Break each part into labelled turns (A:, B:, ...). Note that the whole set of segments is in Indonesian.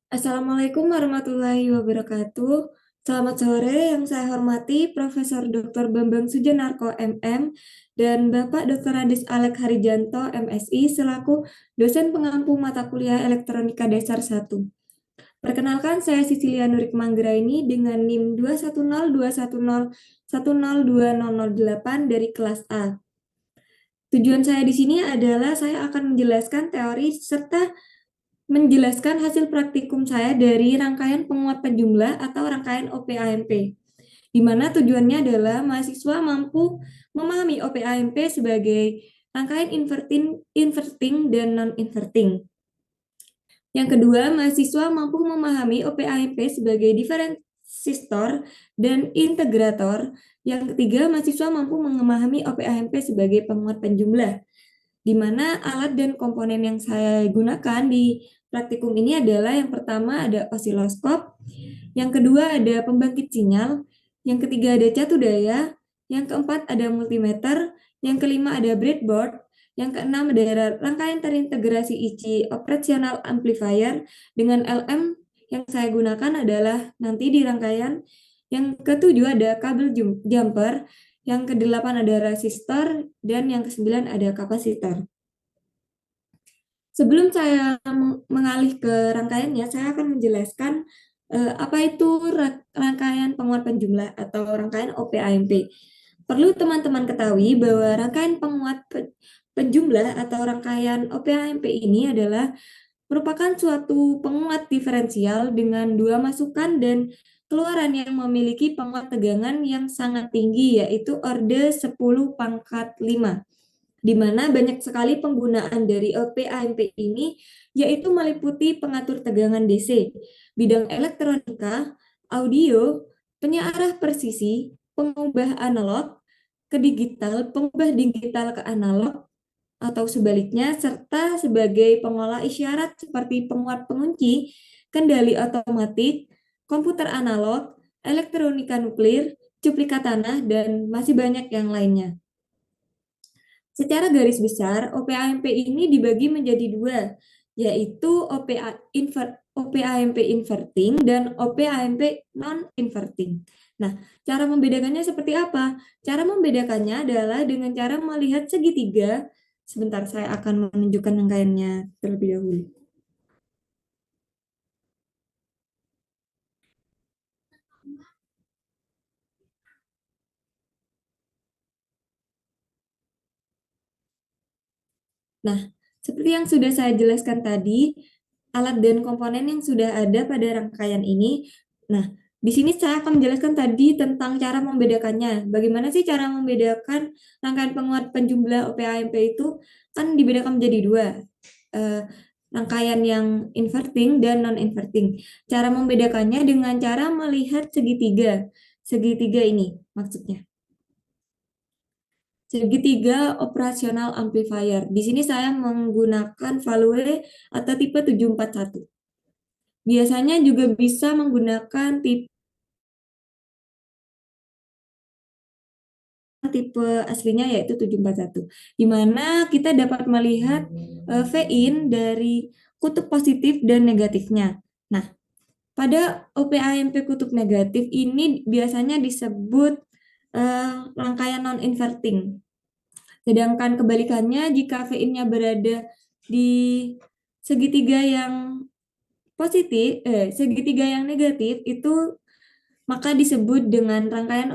A: Assalamualaikum warahmatullahi wabarakatuh. Selamat sore yang saya hormati Profesor Dr. Bambang Sujanarko MM dan Bapak Dr. Adis Alek Harijanto MSI selaku dosen pengampu mata kuliah Elektronika Dasar 1. Perkenalkan saya Sisilia Nurik Manggraini dengan NIM 21021010208 dari kelas A. Tujuan saya di sini adalah saya akan menjelaskan teori serta menjelaskan hasil praktikum saya dari rangkaian penguat penjumlah atau rangkaian OPAMP, di mana tujuannya adalah mahasiswa mampu memahami OPAMP sebagai rangkaian inverting dan non-inverting. Yang kedua, mahasiswa mampu memahami OPAMP sebagai diferensistor dan integrator. Yang ketiga, mahasiswa mampu memahami OPAMP sebagai penguat penjumlah, di mana alat dan komponen yang saya gunakan di praktikum ini adalah yang pertama ada osiloskop, yang kedua ada pembangkit sinyal, yang ketiga ada catu daya, yang keempat ada multimeter, yang kelima ada breadboard, yang keenam ada rangkaian terintegrasi IC operational amplifier dengan LM yang saya gunakan adalah nanti di rangkaian. Yang ketujuh ada kabel jumper, yang kedelapan ada resistor, dan yang kesembilan ada kapasitor. Sebelum saya mengalih ke rangkaiannya, saya akan menjelaskan apa itu rangkaian penguat penjumlah atau rangkaian OPAMP. Perlu teman-teman ketahui bahwa rangkaian penguat penjumlah atau rangkaian OPAMP ini adalah merupakan suatu penguat diferensial dengan dua masukan dan keluaran yang memiliki penguat tegangan yang sangat tinggi, yaitu orde 10 pangkat 5, di mana banyak sekali penggunaan dari OPAMP ini, yaitu meliputi pengatur tegangan DC, bidang elektronika, audio, penyearah presisi, pengubah analog ke digital, pengubah digital ke analog, atau sebaliknya, serta sebagai pengolah isyarat seperti penguat pengunci, kendali otomatik, komputer analog, elektronika nuklir, cuplikat tanah, dan masih banyak yang lainnya. Secara garis besar, OPAMP ini dibagi menjadi dua, yaitu OPAMP inverting dan OPAMP non-inverting. Nah, cara membedakannya seperti apa? Cara membedakannya adalah dengan cara melihat segitiga. Sebentar, saya akan menunjukkan rangkaiannya terlebih dahulu. Nah, seperti yang sudah saya jelaskan tadi, alat dan komponen yang sudah ada pada rangkaian ini. Nah, di sini saya akan menjelaskan tadi tentang cara membedakannya. Bagaimana sih cara membedakan rangkaian penguat penjumlah OPAMP itu? Kan dibedakan menjadi dua. Eh, Rangkaian yang inverting dan non-inverting. Cara membedakannya dengan cara melihat segitiga. Segitiga ini maksudnya. Segitiga operasional amplifier. Di sini saya menggunakan value atau tipe 741. Biasanya juga bisa menggunakan tipe aslinya yaitu 741, di mana kita dapat melihat V-in dari kutub positif dan negatifnya. Nah, pada OPAMP kutub negatif ini biasanya disebut rangkaian non-inverting. Sedangkan kebalikannya, jika V-in-nya berada di segitiga yang positif, segitiga yang negatif itu maka disebut dengan rangkaian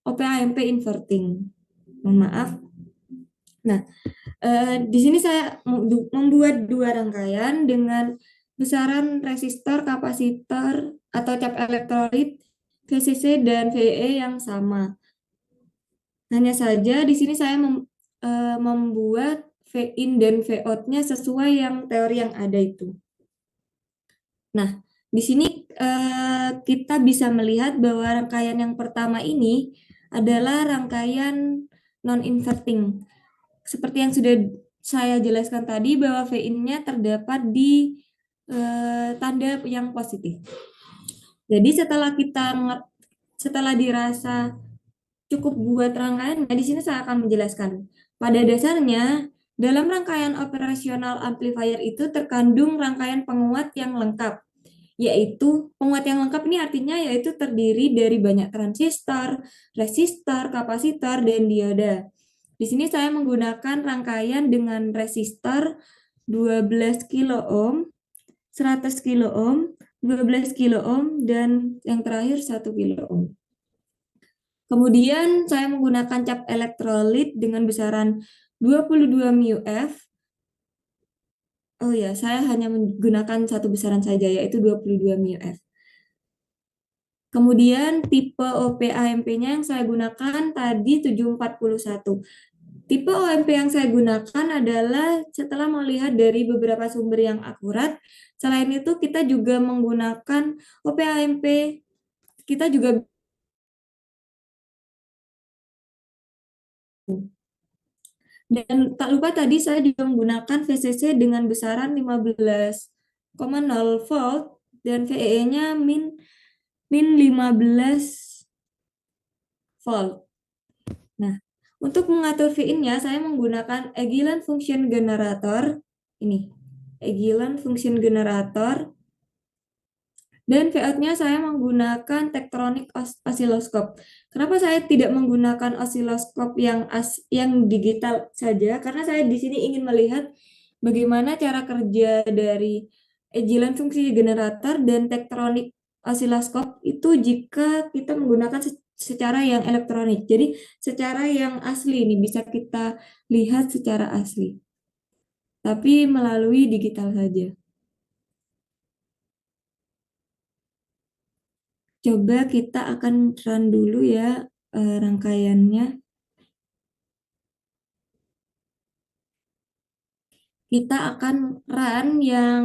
A: OPAMP inverting. Mohon maaf. Nah, di sini saya membuat dua rangkaian dengan besaran resistor, kapasitor atau cap elektrolit, VCC dan VE yang sama. Hanya saja di sini saya membuat V-in dan V-out-nya sesuai yang teori yang ada itu. Nah, di sini kita bisa melihat bahwa rangkaian yang pertama ini adalah rangkaian non-inverting. Seperti yang sudah saya jelaskan tadi bahwa V-in-nya terdapat di tanda yang positif. Jadi setelah dirasa cukup buat rangkaian, nah di sini saya akan menjelaskan. Pada dasarnya, Dalam rangkaian operasional amplifier itu terkandung rangkaian penguat yang lengkap, yaitu penguat yang lengkap ini artinya yaitu terdiri dari banyak transistor, resistor, kapasitor, dan dioda. Di sini saya menggunakan rangkaian dengan resistor 12 kilo ohm, 100 kilo ohm, 12 kilo ohm, dan yang terakhir 1 kilo ohm. Kemudian saya menggunakan cap elektrolit dengan besaran 22 μF. Oh ya, saya hanya menggunakan satu besaran saja, yaitu 22 μF. Kemudian tipe OP-AMP-nya yang saya gunakan tadi 741. Tipe OMP yang saya gunakan adalah setelah melihat dari beberapa sumber yang akurat. Selain itu, kita juga menggunakan OP-AMP, kita juga. Dan tak lupa tadi saya juga menggunakan VCC dengan besaran 15,0 volt dan VEE-nya min 15 volt. Nah, untuk mengatur VIN-nya saya menggunakan Agilent Function Generator. Ini, Agilent Function Generator. Dan Vout-nya saya menggunakan Tektronix Oscilloscope. Kenapa saya tidak menggunakan osiloskop yang digital saja? Karena saya di sini ingin melihat bagaimana cara kerja dari Agilent fungsi generator dan Tektronix Oscilloscope itu jika kita menggunakan secara yang elektronik. Jadi secara yang asli ini bisa kita lihat secara asli. Tapi melalui digital saja. Coba kita akan run dulu ya rangkaiannya. Kita akan run yang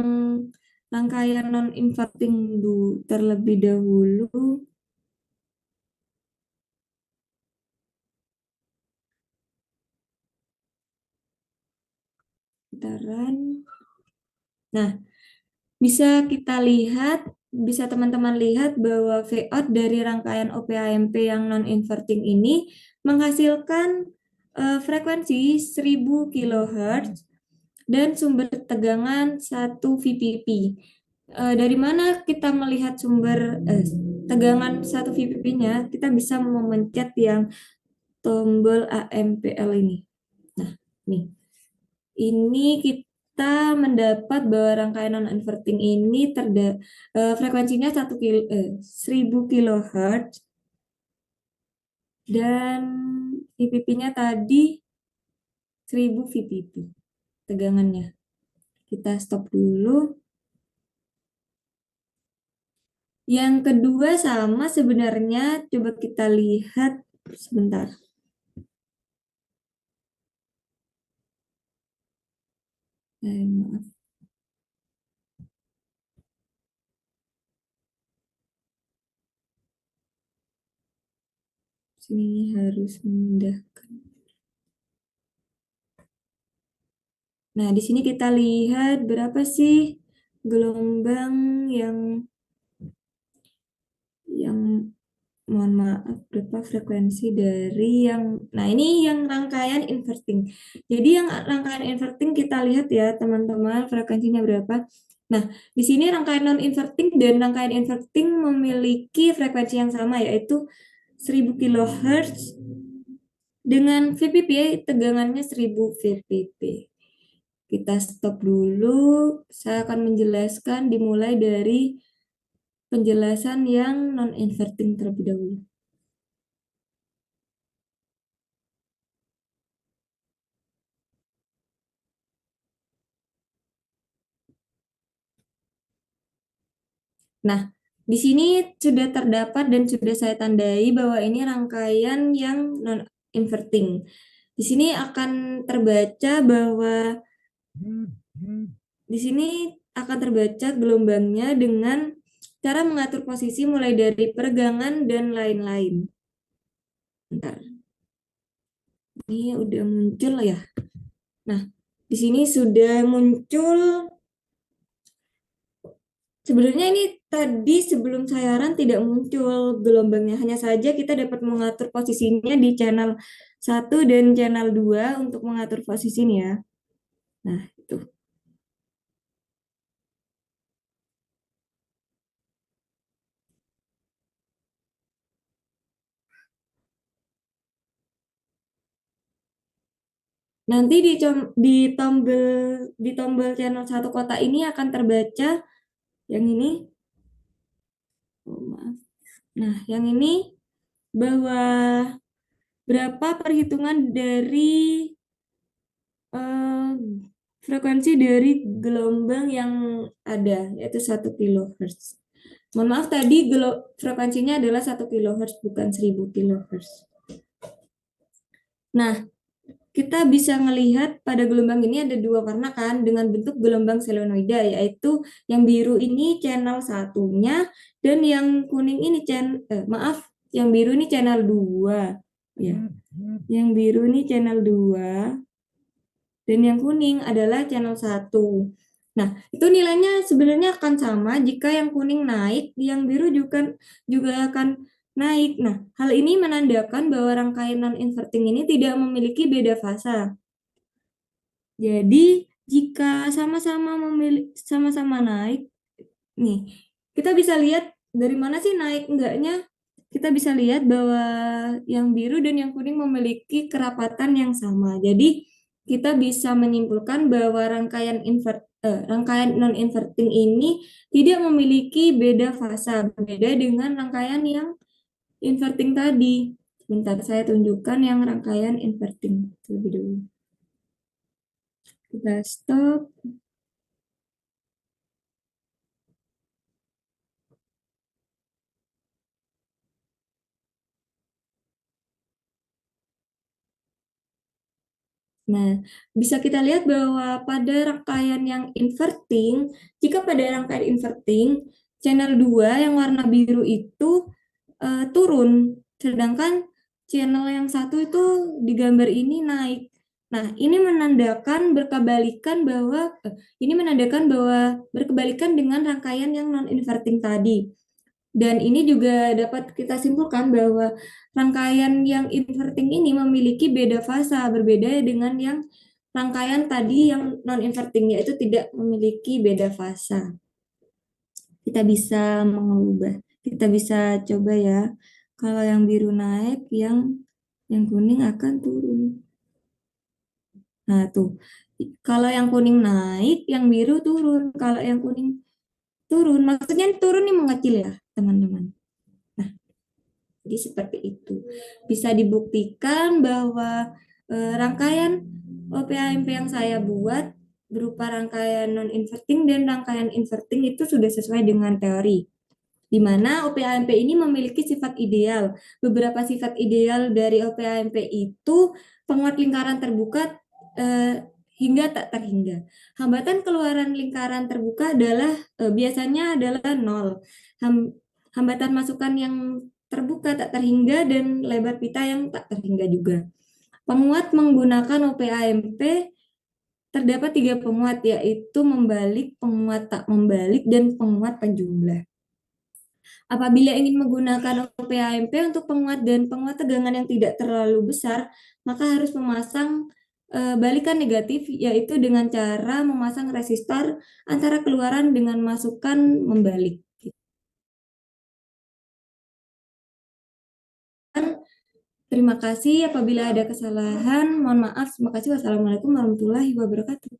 A: rangkaian non-inverting terlebih dahulu. Kita run. Nah, bisa teman-teman lihat bahwa Vout dari rangkaian OP-AMP yang non-inverting ini menghasilkan frekuensi 1000 kHz dan sumber tegangan 1 VPP. Dari mana kita melihat sumber tegangan 1 VPP-nya? Kita bisa memencet yang tombol AMPL ini. Nah, nih. Ini kita mendapat bahwa rangkaian non-inverting ini frekuensinya 1000 kHz dan VPP-nya tadi 1000 VPP tegangannya. Kita stop dulu. Yang kedua sama sebenarnya, coba kita lihat sebentar. Maaf. Sini harus memindahkan. Nah, di sini kita lihat berapa sih gelombang yang mohon maaf, berapa frekuensi dari nah ini yang rangkaian inverting. Jadi yang rangkaian inverting kita lihat ya teman-teman frekuensinya berapa. Nah, di sini rangkaian non-inverting dan rangkaian inverting memiliki frekuensi yang sama yaitu 1000 kHz dengan VPP tegangannya 1000 VPP. Kita stop dulu, saya akan menjelaskan dimulai dari penjelasan yang non-inverting terlebih dahulu. Nah, di sini sudah terdapat dan sudah saya tandai bahwa ini rangkaian yang non-inverting. Di sini akan terbaca bahwa di sini akan terbaca gelombangnya dengan cara mengatur posisi mulai dari peregangan dan lain-lain. Bentar. Ini udah muncul ya. Nah, di sini sudah muncul. Sebenarnya ini tadi sebelum saya run tidak muncul gelombangnya. Hanya saja kita dapat mengatur posisinya di channel 1 dan channel 2 untuk mengatur posisinya. Nah, itu. Nanti di tombol channel satu kotak ini akan terbaca yang ini. Oh, maaf. Nah, yang ini bahwa berapa perhitungan dari eh, frekuensi dari gelombang yang ada, yaitu 1 kHz. Mohon maaf tadi frekuensinya adalah 1 kHz, bukan 1000 kHz. Nah, kita bisa melihat pada gelombang ini ada dua warna kan dengan bentuk gelombang selenoida, yaitu yang biru ini channel satunya dan yang kuning ini yang biru ini channel 2. Ya. Yang biru ini channel 2 dan yang kuning adalah channel 1. Nah, itu nilainya sebenarnya akan sama jika yang kuning naik, yang biru juga akan naik. Nah, hal ini menandakan bahwa rangkaian non-inverting ini tidak memiliki beda fasa. Jadi, jika sama-sama naik, nih, kita bisa lihat dari mana sih naik enggaknya. Kita bisa lihat bahwa yang biru dan yang kuning memiliki kerapatan yang sama. Jadi, kita bisa menyimpulkan bahwa rangkaian non-inverting ini tidak memiliki beda fasa, berbeda dengan rangkaian yang inverting tadi. Bentar, saya tunjukkan yang rangkaian inverting terlebih dulu. Kita stop. Nah, bisa kita lihat bahwa pada rangkaian yang inverting, jika pada rangkaian inverting, channel 2 yang warna biru itu turun, sedangkan channel yang satu itu di gambar ini naik. Nah, ini menandakan bahwa berkebalikan dengan rangkaian yang non-inverting tadi. Dan ini juga dapat kita simpulkan bahwa rangkaian yang inverting ini memiliki beda fasa, berbeda dengan yang rangkaian tadi yang non-inverting, yaitu tidak memiliki beda fasa. Kita bisa mengubah, kita bisa coba ya, kalau yang biru naik, yang kuning akan turun. Nah tuh, kalau yang kuning naik, yang biru turun. Kalau yang kuning turun, maksudnya turun ini mengecil ya, teman-teman. Jadi seperti itu. Bisa dibuktikan bahwa rangkaian OPAMP yang saya buat berupa rangkaian non-inverting dan rangkaian inverting itu sudah sesuai dengan teori. Di mana OPAMP ini memiliki sifat ideal. Beberapa sifat ideal dari OPAMP itu penguat lingkaran terbuka hingga tak terhingga. Hambatan keluaran lingkaran terbuka biasanya adalah 0. Hambatan masukan yang terbuka tak terhingga dan lebar pita yang tak terhingga juga. Penguat menggunakan OPAMP terdapat 3 penguat, yaitu membalik, penguat tak membalik, dan penguat penjumlah. Apabila ingin menggunakan OPAMP untuk penguat dan penguat tegangan yang tidak terlalu besar, maka harus memasang balikan negatif, yaitu dengan cara memasang resistor antara keluaran dengan masukan membalik. Terima kasih apabila ada kesalahan. Mohon maaf. Terima kasih. Wassalamualaikum warahmatullahi wabarakatuh.